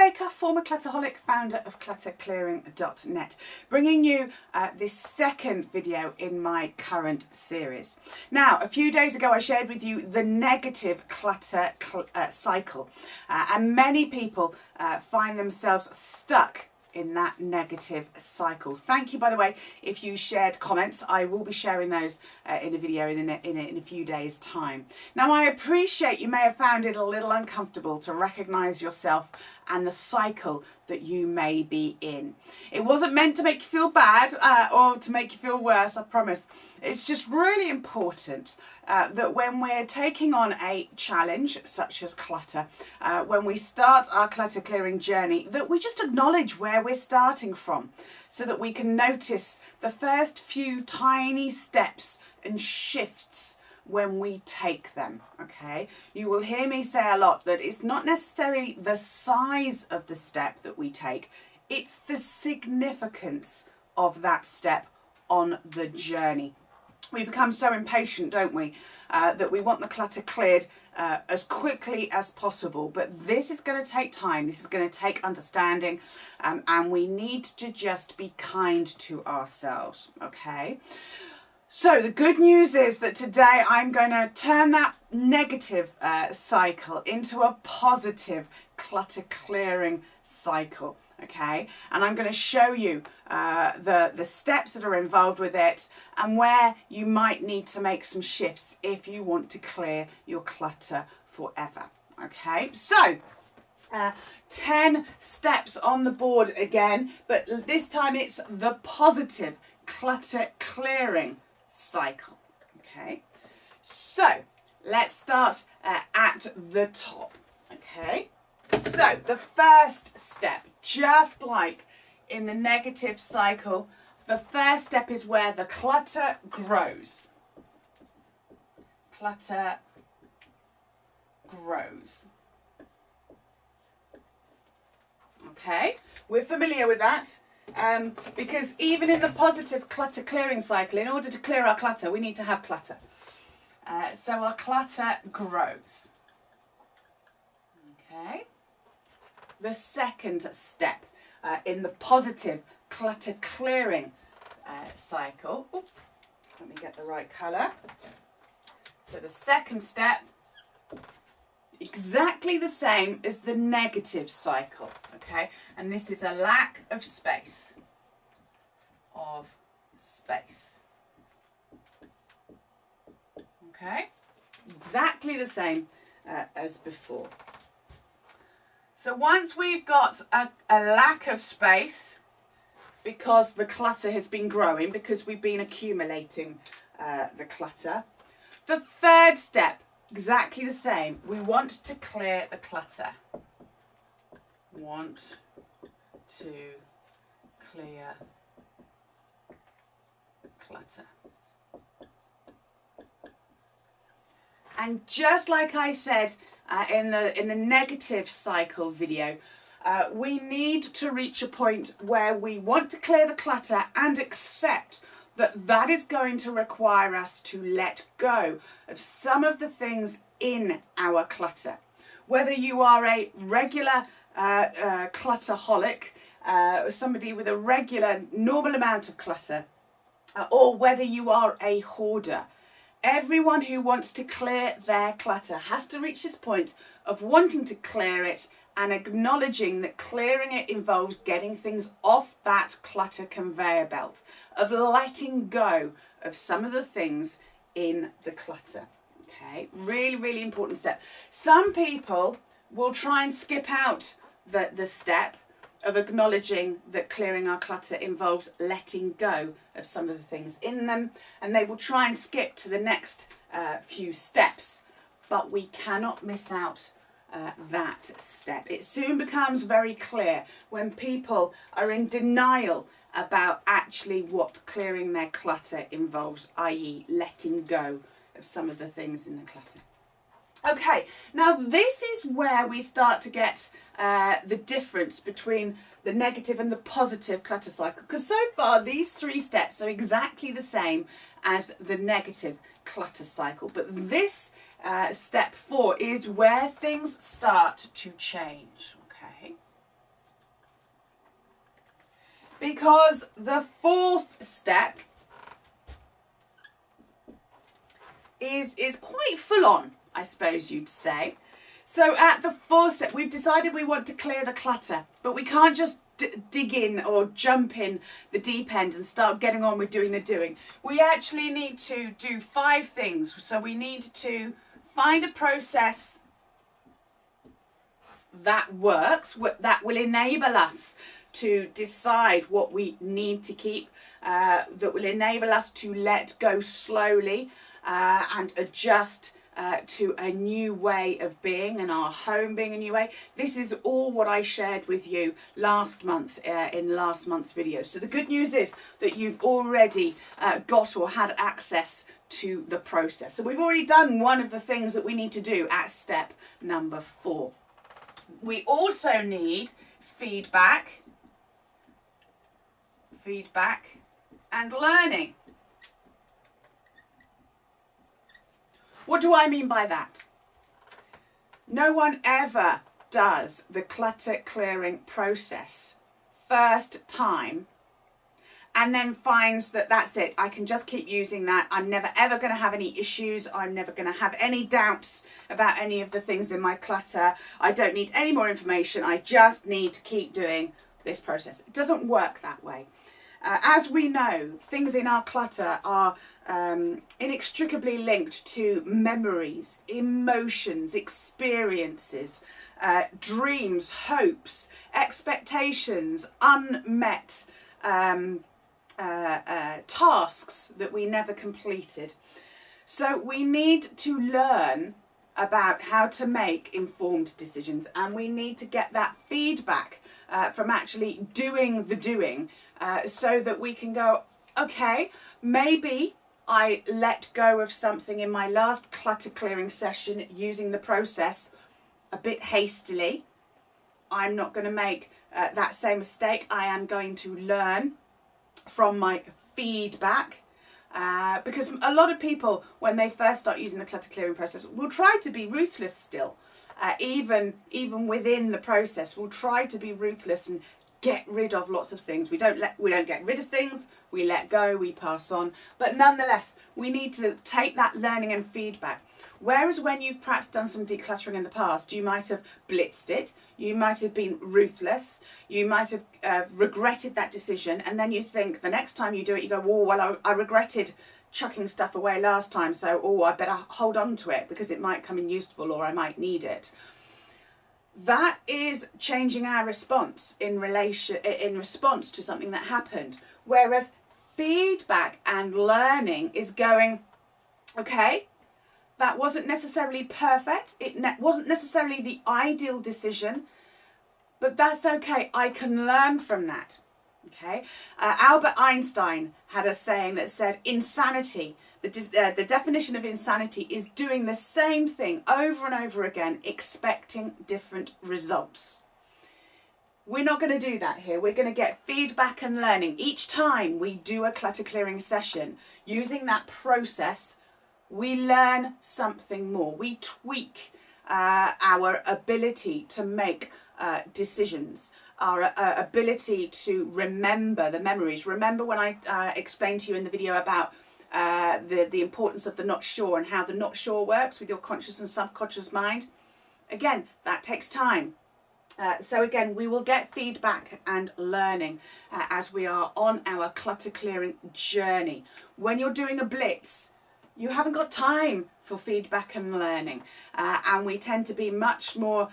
Baker, former Clutterholic, founder of clutterclearing.net, bringing you this second video in my current series. Now, a few days ago I shared with you the negative clutter cycle, and many people find themselves stuck in that negative cycle. Thank you, by the way, if you shared comments. I will be sharing those in a video in a few days' time. Now, I appreciate you may have found it a little uncomfortable to recognise yourself and the cycle that you may be in. It wasn't meant to make you feel bad or to make you feel worse, I promise. It's just really important that when we're taking on a challenge such as clutter, when we start our clutter clearing journey, that we just acknowledge where we're starting from so that we can notice the first few tiny steps and shifts when we take them. Okay, you will hear me say a lot that it's not necessarily the size of the step that we take, it's the significance of that step on the journey. We become so impatient, don't we, that we want the clutter cleared as quickly as possible. But this is going to take time, this is going to take understanding, and we need to just be kind to ourselves, okay? So the good news is that today I'm going to turn that negative cycle into a positive clutter clearing cycle. Okay, and I'm going to show you the steps that are involved with it and where you might need to make some shifts if you want to clear your clutter forever. Okay, so 10 steps on the board again, but this time it's the positive clutter clearing cycle. Okay, so let's start at the top. Okay, so the first step, just like in the negative cycle, the first step is where the clutter grows. Clutter grows. Okay, we're familiar with that because even in the positive clutter clearing cycle, in order to clear our clutter, we need to have clutter. So our clutter grows. Okay. The second step in the positive clutter clearing cycle. Ooh, let me get the right colour. So the second step, exactly the same as the negative cycle, okay? And this is a lack of space. Okay? Exactly the same as before. So once we've got a lack of space, because the clutter has been growing, because we've been accumulating the clutter, the third step, exactly the same. We want to clear the clutter. Want to clear clutter. And just like I said in the negative cycle video, we need to reach a point where we want to clear the clutter and accept that that is going to require us to let go of some of the things in our clutter. Whether you are a regular clutterholic, somebody with a regular normal amount of clutter, or whether you are a hoarder, everyone who wants to clear their clutter has to reach this point of wanting to clear it and acknowledging that clearing it involves getting things off that clutter conveyor belt, of letting go of some of the things in the clutter. Okay, really, really important step. Some people will try and skip out the step of acknowledging that clearing our clutter involves letting go of some of the things in them, and they will try and skip to the next few steps, but we cannot miss out that step. It soon becomes very clear when people are in denial about actually what clearing their clutter involves, i.e. letting go of some of the things in the clutter. Okay, now this is where we start to get the difference between the negative and the positive clutter cycle, because so far these three steps are exactly the same as the negative clutter cycle, but this step 4 is where things start to change. Okay, because the fourth step is quite full on, I suppose you'd say. So at the fourth step, we've decided we want to clear the clutter, but we can't just dig in or jump in the deep end and start getting on with doing the doing. We actually need to do 5 things. So we need to find a process that works, that will enable us to decide what we need to keep, that will enable us to let go slowly and adjust to a new way of being, and our home being a new way. This is all what I shared with you last month in last month's video. So the good news is that you've already got or had access to the process. So we've already done one of the things that we need to do at step number 4. We also need feedback and learning. What do I mean by that? No one ever does the clutter clearing process first time and then finds that that's it. I can just keep using that. I'm never ever going to have any issues. I'm never going to have any doubts about any of the things in my clutter. I don't need any more information. I just need to keep doing this process. It doesn't work that way. As we know, things in our clutter are inextricably linked to memories, emotions, experiences, dreams, hopes, expectations, unmet tasks that we never completed. So we need to learn about how to make informed decisions, and we need to get that feedback from actually doing the doing, so that we can go, okay, maybe I let go of something in my last clutter clearing session using the process a bit hastily. I'm not going to make that same mistake. I am going to learn from my feedback, because a lot of people, when they first start using the clutter clearing process, will try to be ruthless still. Even within the process, we'll try to be ruthless and get rid of lots of things. We don't get rid of things, we let go, we pass on. But nonetheless, we need to take that learning and feedback. Whereas when you've perhaps done some decluttering in the past, you might have blitzed it, you might have been ruthless, you might have regretted that decision, and then you think the next time you do it, you go, oh, well, I regretted chucking stuff away last time, so I better hold on to it because it might come in useful or I might need it. That is changing our response in response to something that happened. Whereas feedback and learning is going, okay, that wasn't necessarily perfect. It wasn't necessarily the ideal decision, but that's okay. I can learn from that. Okay. Albert Einstein had a saying that said, insanity, the definition of insanity is doing the same thing over and over again, expecting different results. We're not going to do that here. We're going to get feedback and learning. Each time we do a clutter clearing session, using that process, we learn something more. We tweak our ability to make decisions, our ability to remember the memories. Remember when I explained to you in the video about the importance of the not sure and how the not sure works with your conscious and subconscious mind? Again, that takes time. So again, we will get feedback and learning as we are on our clutter clearing journey. When you're doing a blitz, you haven't got time for feedback and learning, and we tend to be much more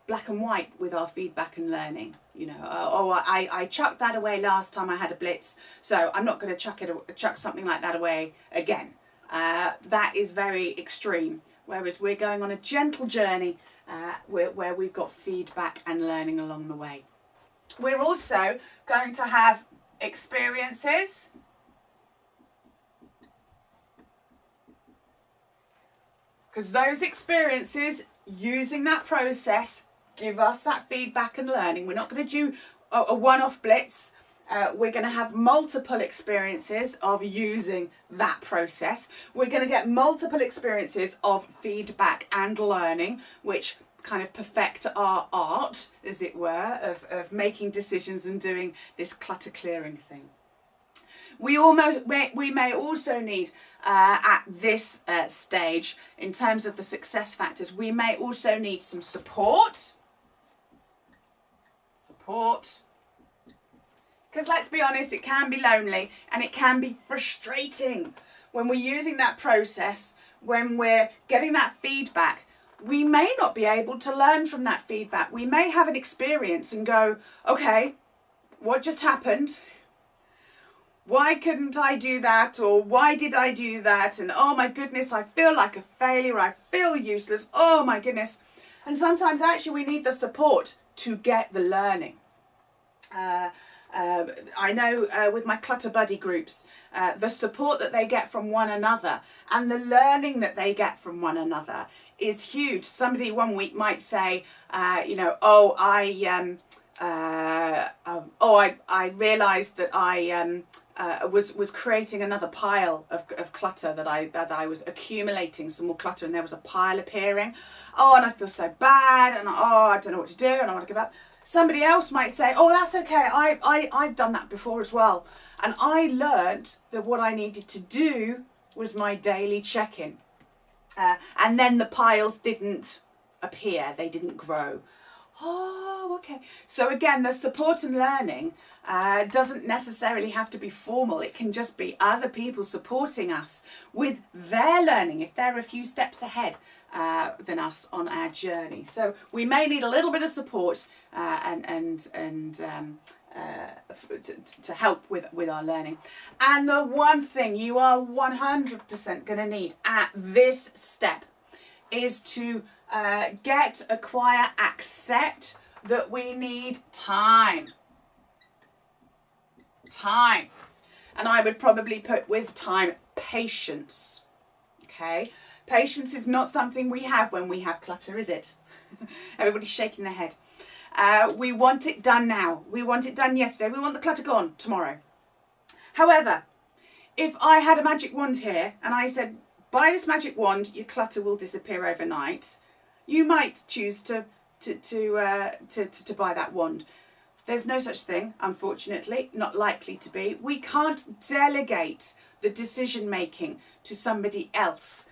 black and white with our feedback and learning. You know, I chucked that away last time I had a blitz, so I'm not going to chuck something like that away again. That is very extreme. Whereas we're going on a gentle journey where we've got feedback and learning along the way. We're also going to have experiences. Because those experiences, using that process, give us that feedback and learning. We're not going to do a one-off blitz. We're going to have multiple experiences of using that process. We're going to get multiple experiences of feedback and learning, which kind of perfect our art, as it were, of making decisions and doing this clutter clearing thing. We may also need, at this stage, in terms of the success factors, we may also need some support. Because let's be honest, it can be lonely and it can be frustrating when we're using that process, when we're getting that feedback. We may not be able to learn from that feedback. We may have an experience and go, okay, what just happened? Why couldn't I do that? Or why did I do that? And oh my goodness, I feel like a failure. I feel useless. Oh my goodness. And sometimes actually we need the support to get the learning. I know with my clutter buddy groups, the support that they get from one another and the learning that they get from one another is huge. Somebody one week might say, you know, oh, I realised that I was creating another pile of clutter, that I was accumulating some more clutter, and there was a pile appearing. Oh, and I feel so bad, and oh, I don't know what to do, and I want to give up. Somebody else might say, oh, that's okay, I've done that before as well. And I learnt that what I needed to do was my daily check-in. And then the piles didn't appear, they didn't grow. Oh, okay. So again, the support and learning doesn't necessarily have to be formal. It can just be other people supporting us with their learning if they're a few steps ahead than us on our journey. So we may need a little bit of support to help with our learning. And the one thing you are 100% going to need at this step is to acquire, accept that we need time. Time. And I would probably put with time, patience. Okay? Patience is not something we have when we have clutter, is it? Everybody's shaking their head. We want it done now. We want it done yesterday. We want the clutter gone tomorrow. However, if I had a magic wand here and I said, buy this magic wand, your clutter will disappear overnight, you might choose to buy that wand. There's no such thing, unfortunately, not likely to be. We can't delegate the decision making to somebody else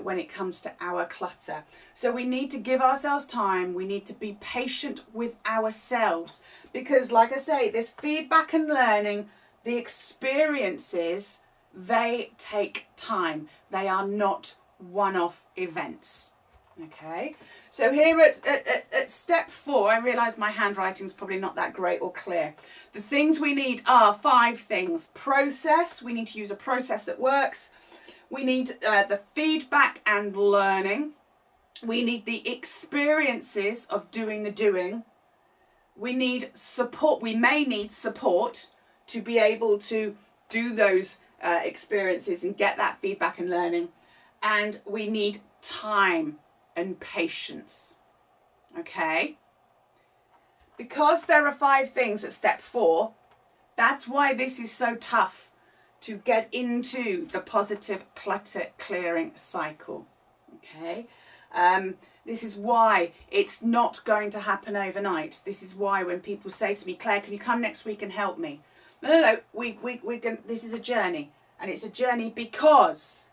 when it comes to our clutter. So we need to give ourselves time. We need to be patient with ourselves because, like I say, this feedback and learning, the experiences, they take time. They are not one-off events. Okay, so here at step 4, I realise my handwriting's probably not that great or clear. The things we need are 5 things. Process, we need to use a process that works. We need the feedback and learning. We need the experiences of doing the doing. We need support. We may need support to be able to do those experiences and get that feedback and learning. And we need time and patience. Okay? Because there are 5 things at step 4, that's why this is so tough to get into the positive clutter clearing cycle. Okay? This is why it's not going to happen overnight. This is why when people say to me, Claire, can you come next week and help me? No, this is a journey. And it's a journey because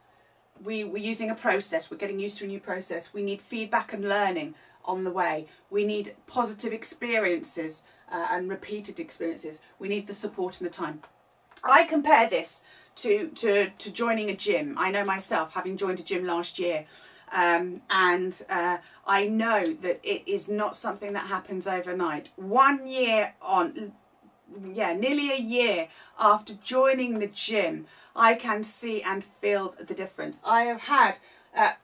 we're using a process. We're getting used to a new process. We need feedback and learning on the way. We need positive experiences and repeated experiences. We need the support and the time. I compare this to joining a gym. I know myself, having joined a gym last year, and I know that it is not something that happens overnight. 1 year on, nearly a year after joining the gym, I can see and feel the difference. I have had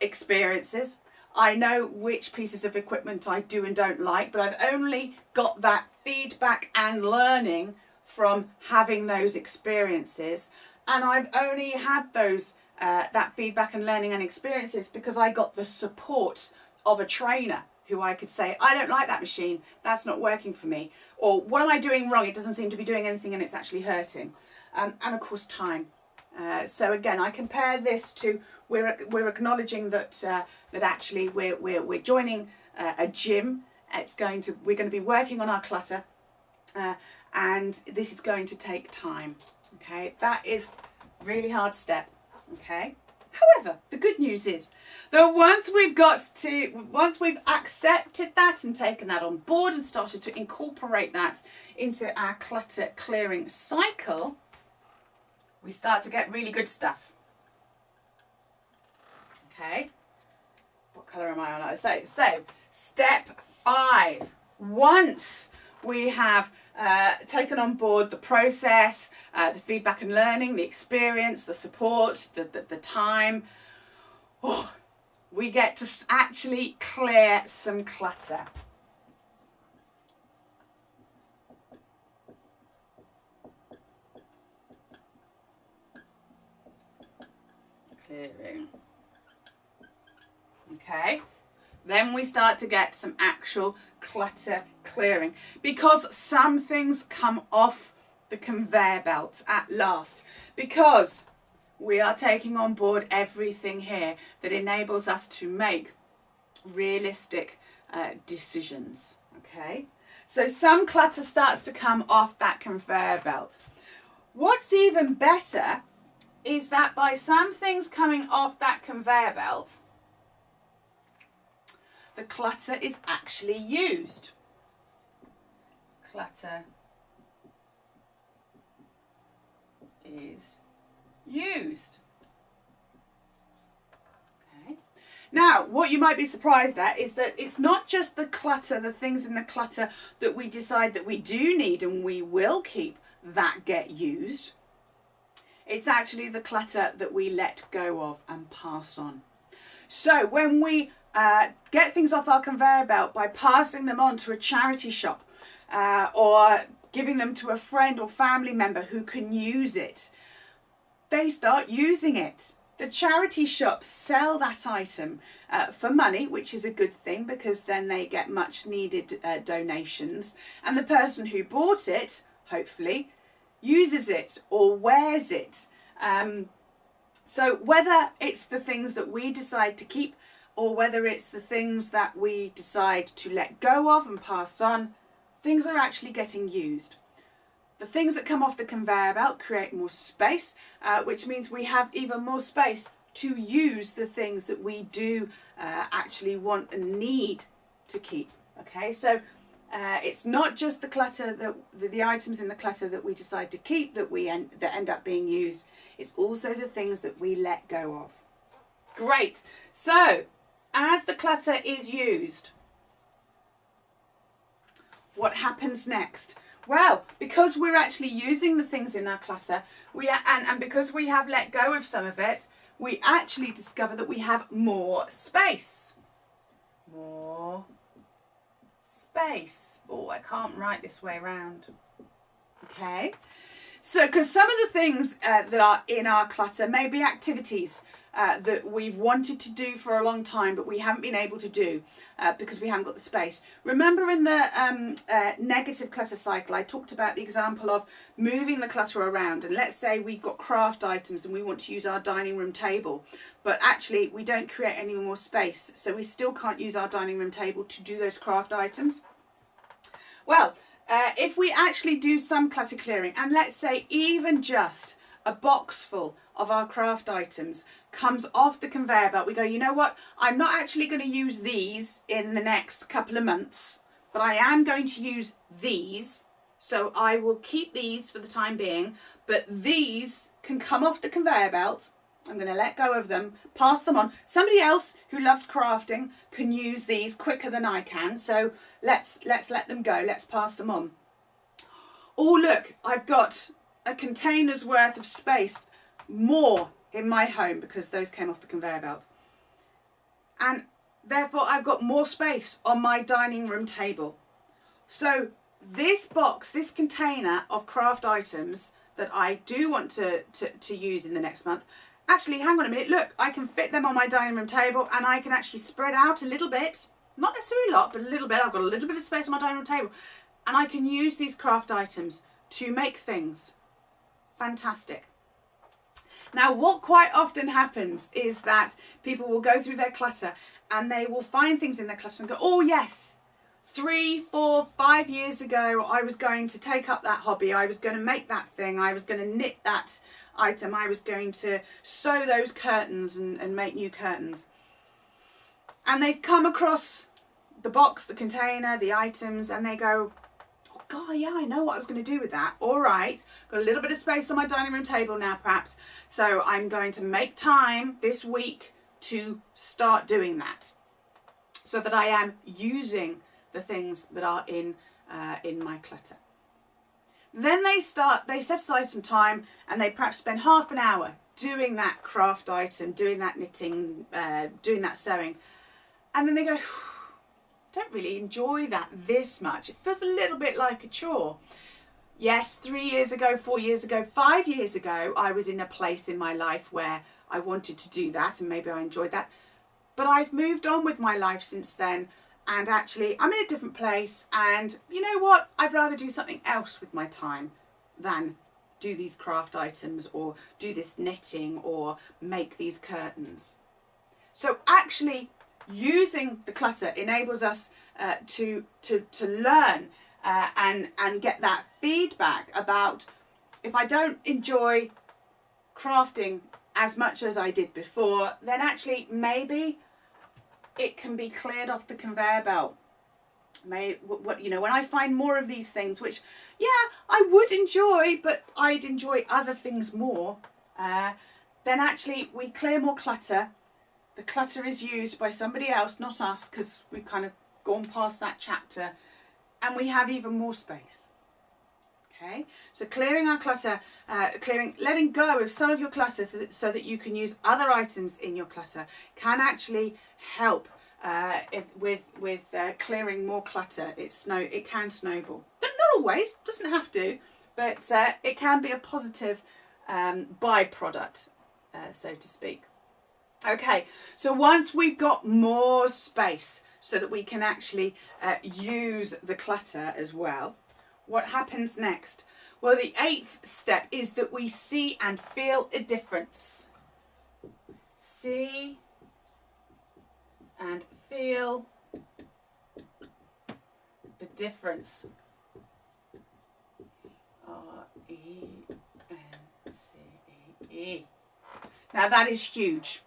experiences. I know which pieces of equipment I do and don't like, but I've only got that feedback and learning from having those experiences, and I've only had those that feedback and learning and experiences because I got the support of a trainer who I could say, I don't like that machine, that's not working for me, or what am I doing wrong, it doesn't seem to be doing anything and it's actually hurting. And of course time. So again, I compare this to we're acknowledging that that actually we're joining a gym. We're going to be working on our clutter, and this is going to take time. Okay, that is a really hard step. Okay. However, the good news is that once we've accepted that and taken that on board and started to incorporate that into our clutter clearing cycle, we start to get really good stuff. Okay, what colour am I on? So step 5. Once we have taken on board the process, the feedback and learning, the experience, the support, the time, we get to actually clear some clutter. Clearing. Okay. Then we start to get some actual clutter clearing, because some things come off the conveyor belt at last, because we are taking on board everything here that enables us to make realistic decisions. Okay, so some clutter starts to come off that conveyor belt. What's even better is that by some things coming off that conveyor belt, the clutter is actually used. Clutter is used. Okay. Now, what you might be surprised at is that it's not just the clutter, the things in the clutter that we decide that we do need and we will keep that get used. It's actually the clutter that we let go of and pass on. So when we get things off our conveyor belt by passing them on to a charity shop or giving them to a friend or family member who can use it, they start using it. The charity shops sell that item for money, which is a good thing because then they get much needed donations, and the person who bought it hopefully uses it or wears it. So whether it's the things that we decide to keep or whether it's the things that we decide to let go of and pass on, things are actually getting used. The things that come off the conveyor belt create more space, which means we have even more space to use the things that we do actually want and need to keep. Okay, so it's not just the clutter, the items in the clutter that we decide to keep that end up being used. It's also the things that we let go of. Great. So, as the clutter is used, what happens next? Well, because we're actually using the things in our clutter, and because we have let go of some of it, we actually discover that we have more space. More space. Oh, I can't write this way around. Okay. So, because some of the things that are in our clutter may be activities that we've wanted to do for a long time, but we haven't been able to do because we haven't got the space. Remember in the negative clutter cycle, I talked about the example of moving the clutter around. And let's say we've got craft items and we want to use our dining room table, but actually we don't create any more space. So we still can't use our dining room table to do those craft items. Well, if we actually do some clutter clearing, and let's say even just a box full of our craft items comes off the conveyor belt, we go, you know what, I'm not actually going to use these in the next couple of months, but I am going to use these, so I will keep these for the time being, but these can come off the conveyor belt. I'm going to let go of them, pass them on. Somebody else who loves crafting can use these quicker than I can, so let's let them go. Let's pass them on. Oh, look, I've got a container's worth of space more in my home because those came off the conveyor belt. And therefore, I've got more space on my dining room table. So this box, this container of craft items that I do want to use in the next month, actually, hang on a minute, look, I can fit them on my dining room table and I can actually spread out a little bit, not necessarily a lot, but a little bit. I've got a little bit of space on my dining room table and I can use these craft items to make things. Fantastic. Now, what quite often happens is that people will go through their clutter and they will find things in their clutter and go, oh yes, 3, 4, 5 years ago, I was going to take up that hobby. I was going to make that thing. I was going to knit that item. I was going to sew those curtains and make new curtains. And they've come across the box, the container, the items, and they go, oh God, yeah, I know what I was going to do with that. All right, got a little bit of space on my dining room table now, perhaps. So I'm going to make time this week to start doing that, so that I am using the things that are in my clutter. Then they set aside some time and they perhaps spend half an hour doing that craft item, doing that knitting, doing that sewing. And then they go, don't really enjoy that this much. It feels a little bit like a chore. Yes, 3 years ago, 4 years ago, 5 years ago, I was in a place in my life where I wanted to do that and maybe I enjoyed that. But I've moved on with my life since then, and actually I'm in a different place, and you know what? I'd rather do something else with my time than do these craft items or do this knitting or make these curtains. So actually using the clutter enables us to learn and get that feedback about, if I don't enjoy crafting as much as I did before, then actually maybe it can be cleared off the conveyor belt. You know, when I find more of these things, which, yeah, I would enjoy, but I'd enjoy other things more, then actually we clear more clutter. The clutter is used by somebody else, not us, because we've kind of gone past that chapter, and we have even more space. Okay, so clearing our clutter, letting go of some of your clutter so that you can use other items in your clutter can actually help with clearing more clutter. It can snowball. Not always, doesn't have to, but it can be a positive byproduct, so to speak. Okay, so once we've got more space so that we can actually use the clutter as well, what happens next? Well, the 8th step is that we see and feel a difference. See and feel the difference. R-E-N-C-E. Now that is huge.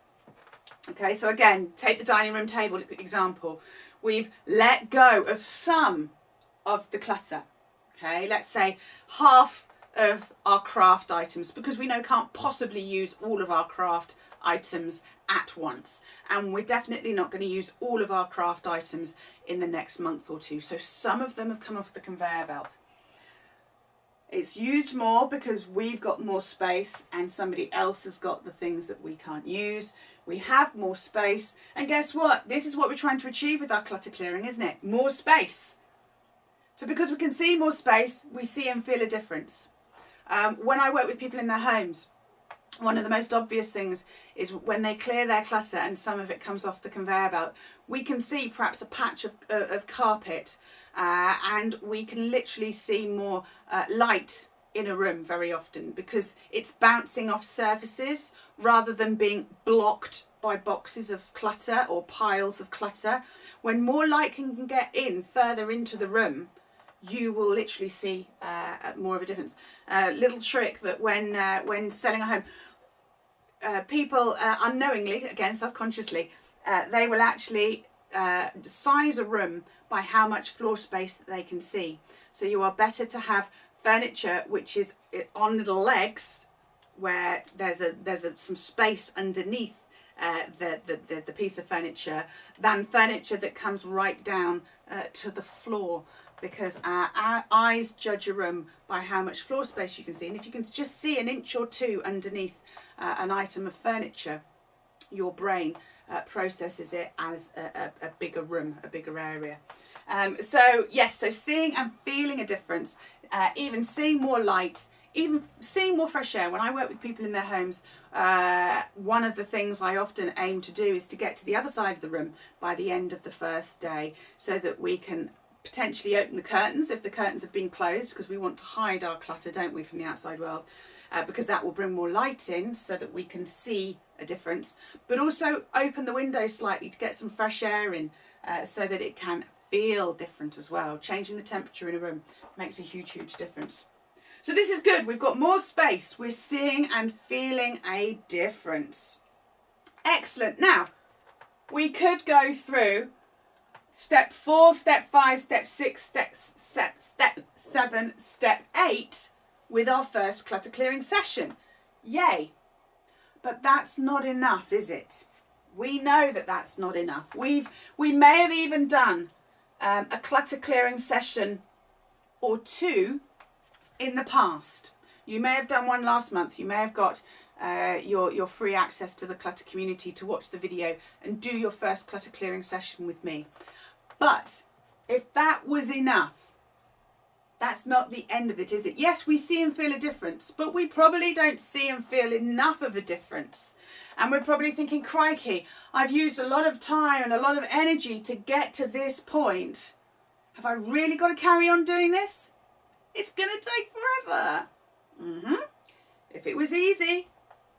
Okay, so again, take the dining room table example. We've let go of some of the clutter. Okay, let's say half of our craft items, because we know can't possibly use all of our craft items at once, and we're definitely not going to use all of our craft items in the next month or two. So some of them have come off the conveyor belt. It's used more because we've got more space and somebody else has got the things that we can't use. We have more space, and guess what? This is what we're trying to achieve with our clutter clearing, isn't it? More space. So because we can see more space, we see and feel a difference. When I work with people in their homes, one of the most obvious things is when they clear their clutter and some of it comes off the conveyor belt, we can see perhaps a patch of carpet, and we can literally see more light in a room very often because it's bouncing off surfaces rather than being blocked by boxes of clutter or piles of clutter. When more light can get in further into the room, you will literally see more of a difference. Little trick that when selling a home, people unknowingly, again subconsciously, they will actually size a room by how much floor space that they can see. So you are better to have furniture which is on little legs, where there's some space underneath the piece of furniture, than furniture that comes right down to the floor. Because our eyes judge a room by how much floor space you can see. And if you can just see an inch or two underneath an item of furniture, your brain processes it as a bigger room, a bigger area. So yes, so seeing and feeling a difference, even seeing more light, even seeing more fresh air. When I work with people in their homes, one of the things I often aim to do is to get to the other side of the room by the end of the first day, so that we can potentially open the curtains if the curtains have been closed, because we want to hide our clutter, don't we, from the outside world. because that will bring more light in so that we can see a difference, but also open the window slightly to get some fresh air in so that it can feel different as well. Changing the temperature in a room makes a huge difference. So this is good. We've got more space. We're seeing and feeling a difference. Excellent. Now, we could go through step 4, step 5, step 6, step 7, step 8 with our first clutter clearing session. Yay. But that's not enough, is it? We know that that's not enough. We may have even done a clutter clearing session or 2 in the past. You may have done one last month. You may have got your free access to the clutter community to watch the video and do your first clutter clearing session with me. But if that was enough, that's not the end of it, is it? Yes, we see and feel a difference, but we probably don't see and feel enough of a difference. And we're probably thinking, crikey, I've used a lot of time and a lot of energy to get to this point. Have I really got to carry on doing this? It's going to take forever. If it was easy,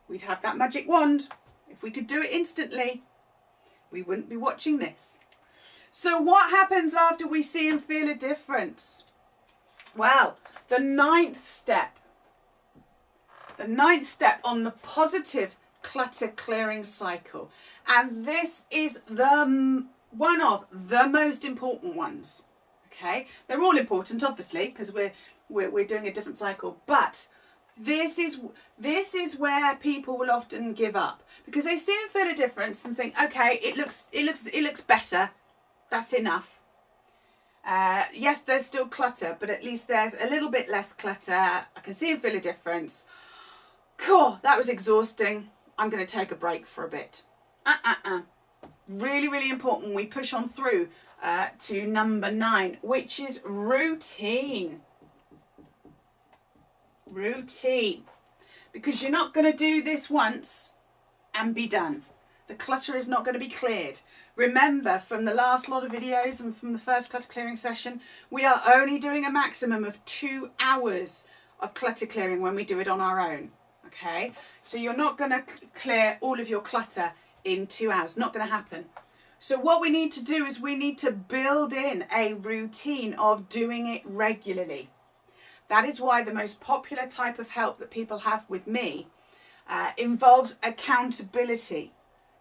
we'd have that magic wand. If we could do it instantly, we wouldn't be watching this. So what happens after we see and feel a difference? Well, the 9th step on the positive clutter clearing cycle, and this is one of the most important ones. Okay, they're all important, obviously, because we're doing a different cycle, but this is where people will often give up, because they see and feel a difference and think, okay, it looks better, that's enough. Yes, there's still clutter, but at least there's a little bit less clutter. I can see and feel a difference. Cool, that was exhausting. I'm going to take a break for a bit. Really important. We push on through to number 9, which is routine. Routine. Because you're not going to do this once and be done. The clutter is not going to be cleared. Remember, from the last lot of videos and from the first clutter clearing session, we are only doing a maximum of 2 hours of clutter clearing when we do it on our own. Okay, so you're not going to clear all of your clutter in 2 hours. Not going to happen. So what we need to do is we need to build in a routine of doing it regularly. That is why the most popular type of help that people have with me involves accountability,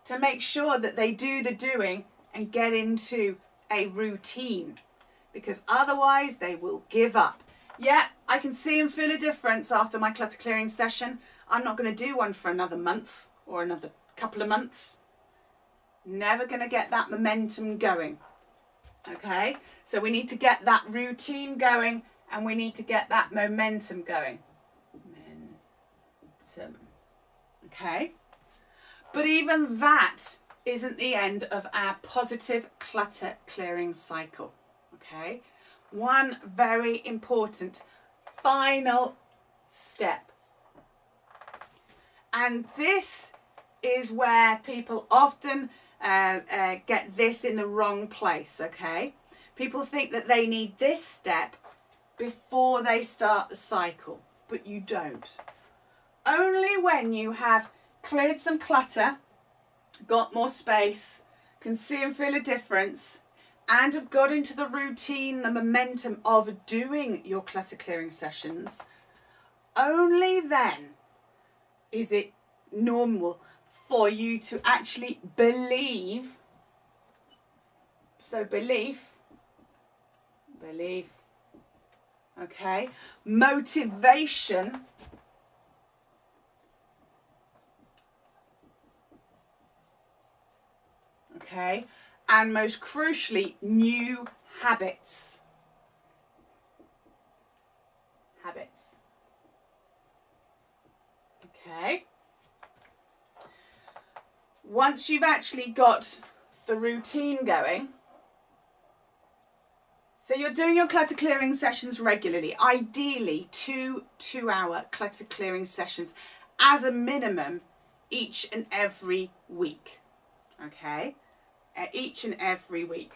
to make sure that they do the doing and get into a routine, because otherwise they will give up. Yeah, I can see and feel a difference after my clutter clearing session. I'm not going to do one for another month or another couple of months. Never going to get that momentum going. Okay, so we need to get that routine going and we need to get that momentum going. Momentum. Okay. But even that isn't the end of our positive clutter clearing cycle. Okay. One very important final step. And this is where people often get this in the wrong place, okay? People think that they need this step before they start the cycle, but you don't. Only when you have cleared some clutter, got more space, can see and feel a difference, and have got into the routine, the momentum of doing your clutter clearing sessions, only then is it normal for you to actually believe. So belief, okay, motivation, okay, and most crucially, new habits. Okay. Once you've actually got the routine going, so you're doing your clutter clearing sessions regularly, ideally 2 2-hour clutter clearing sessions as a minimum each and every week. Okay, each and every week.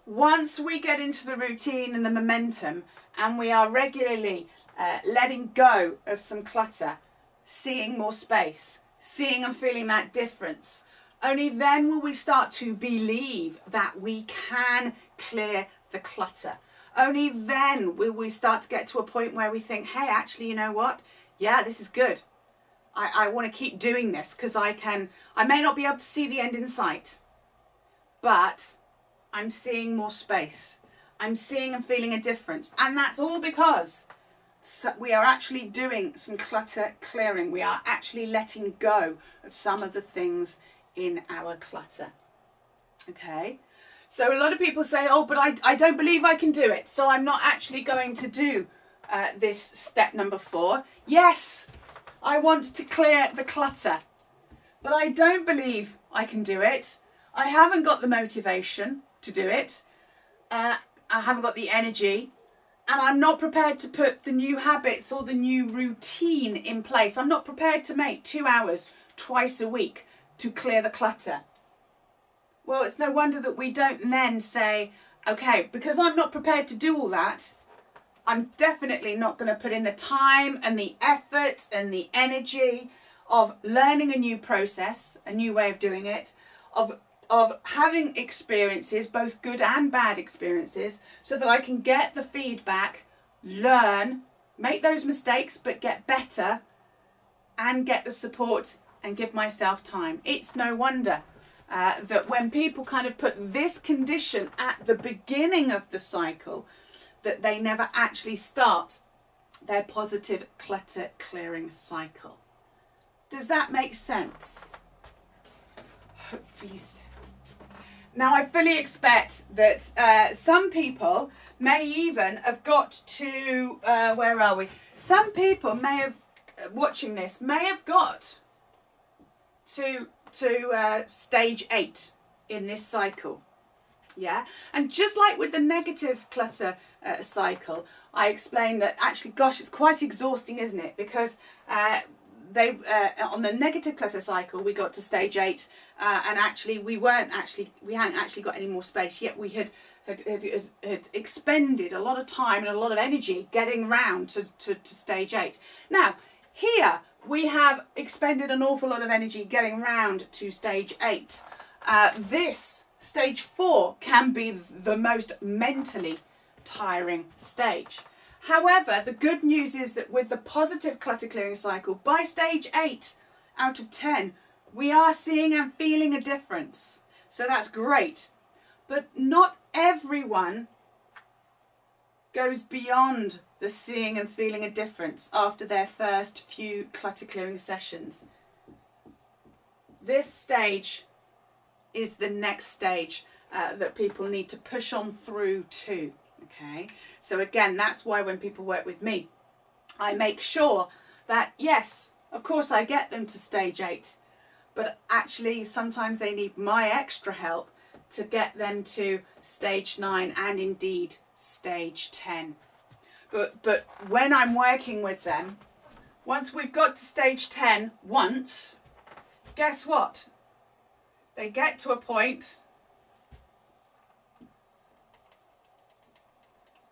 Once we get into the routine and the momentum and we are regularly letting go of some clutter, seeing more space, seeing and feeling that difference. Only then will we start to believe that we can clear the clutter. Only then will we start to get to a point where we think, hey, actually, you know what? Yeah, this is good. I want to keep doing this because I may not be able to see the end in sight, but I'm seeing more space. I'm seeing and feeling a difference. And that's all because we are actually doing some clutter clearing. We are actually letting go of some of the things in our clutter. Okay? So a lot of people say, oh, but I don't believe I can do it, so I'm not actually going to do this step number 4. Yes, I want to clear the clutter, but I don't believe I can do it. I haven't got the motivation to do it. I haven't got the energy, and I'm not prepared to put the new habits or the new routine in place. I'm not prepared to make 2 hours twice a week to clear the clutter. Well, it's no wonder that we don't then say, okay, because I'm not prepared to do all that, I'm definitely not going to put in the time and the effort and the energy of learning a new process, a new way of doing it, of having experiences, both good and bad experiences, so that I can get the feedback, learn, make those mistakes, but get better and get the support and give myself time. It's no wonder that when people kind of put this condition at the beginning of the cycle, that they never actually start their positive clutter clearing cycle. Does that make sense? Hopefully so. Now, I fully expect that some people may even have got to, where are we? Some people may have, watching this, may have got to stage 8 in this cycle. Yeah, and just like with the negative clutter cycle, I explained that actually, gosh, it's quite exhausting, isn't it? Because on the negative clutter cycle, we got to stage 8, and actually we hadn't actually got any more space yet. We had expended a lot of time and a lot of energy getting round to stage 8. Now here we have expended an awful lot of energy getting round to stage 8. This stage 4 can be the most mentally tiring stage. However, the good news is that with the positive clutter clearing cycle, by stage 8 out of 10, we are seeing and feeling a difference. So that's great. But not everyone goes beyond the seeing and feeling a difference after their first few clutter clearing sessions. This stage is the next stage that people need to push on through to. Okay, so again, that's why when people work with me, I make sure that, yes, of course I get them to stage 8, but actually sometimes they need my extra help to get them to stage 9 and indeed stage 10. But when I'm working with them, once we've got to stage 10 once, guess what? They get to a point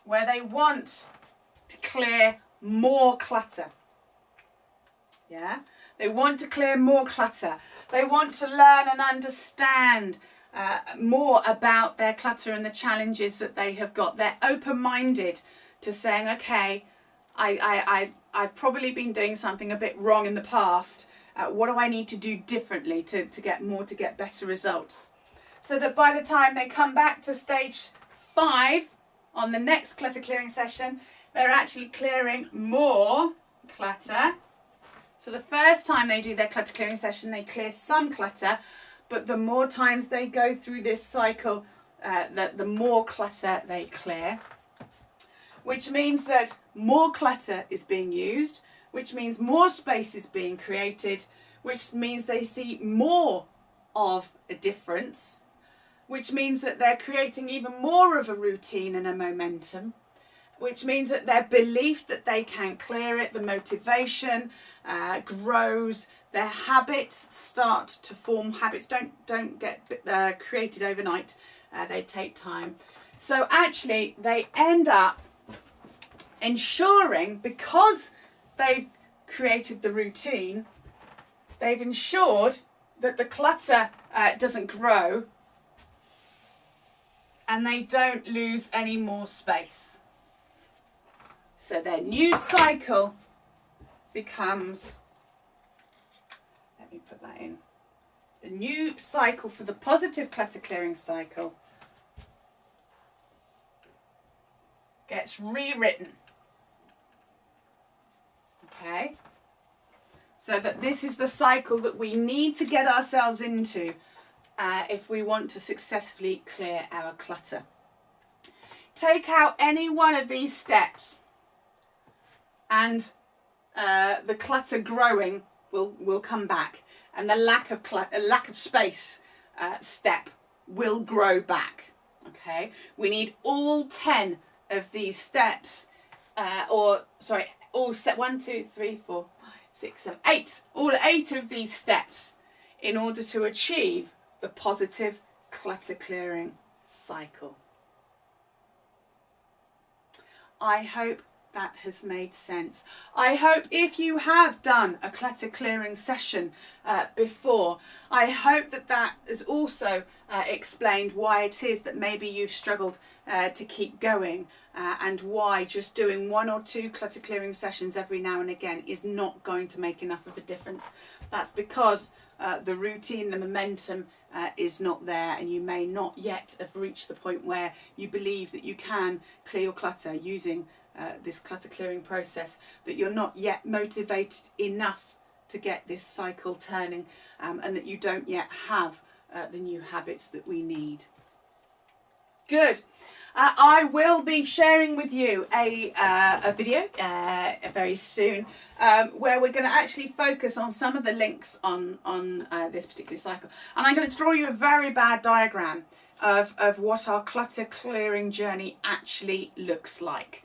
where they want to clear more clutter. Yeah, they want to clear more clutter. They want to learn and understand more about their clutter and the challenges that they have got. They're open-minded to saying, okay, I've probably been doing something a bit wrong in the past. What do I need to do differently to get better results? So that by the time they come back to stage 5 on the next clutter clearing session, they're actually clearing more clutter. So the first time they do their clutter clearing session, they clear some clutter, but the more times they go through this cycle, the more clutter they clear, which means that more clutter is being used, which means more space is being created, which means they see more of a difference, which means that they're creating even more of a routine and a momentum, which means that their belief that they can clear it, the motivation grows, their habits start to form. Habits don't get created overnight, they take time. So actually they end up ensuring, because they've created the routine, they've ensured that the clutter doesn't grow and they don't lose any more space. So their new cycle becomes, let me put that in, the new cycle for the positive clutter clearing cycle gets rewritten. Okay, so that this is the cycle that we need to get ourselves into if we want to successfully clear our clutter. Take out any one of these steps and the clutter growing will come back, and the lack of space step will grow back. Okay, we need all 10 of these steps, all 1, 2, 3, 4, 5, 6, 7, 8, all 8 of these steps in order to achieve the positive clutter clearing cycle. I hope that has made sense. I hope if you have done a clutter clearing session before, I hope that that has also explained why it is that maybe you've struggled to keep going, and why just doing 1 or 2 clutter clearing sessions every now and again is not going to make enough of a difference. That's because the routine, the momentum is not there, and you may not yet have reached the point where you believe that you can clear your clutter using this clutter clearing process, that you're not yet motivated enough to get this cycle turning, and that you don't yet have the new habits that we need. Good. I will be sharing with you a video very soon where we're going to actually focus on some of the links on this particular cycle, and I'm going to draw you a very bad diagram of what our clutter clearing journey actually looks like.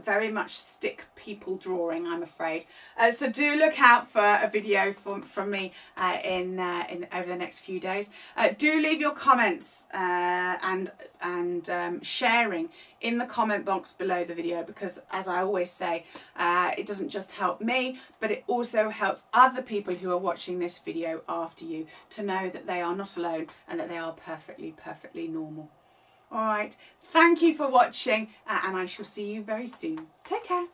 Very much stick people drawing, I'm afraid. So do look out for a video from me in over the next few days. Do leave your comments and sharing in the comment box below the video, because as I always say, it doesn't just help me, but it also helps other people who are watching this video after you to know that they are not alone and that they are perfectly normal. All right, thank you for watching, and I shall see you very soon. Take care.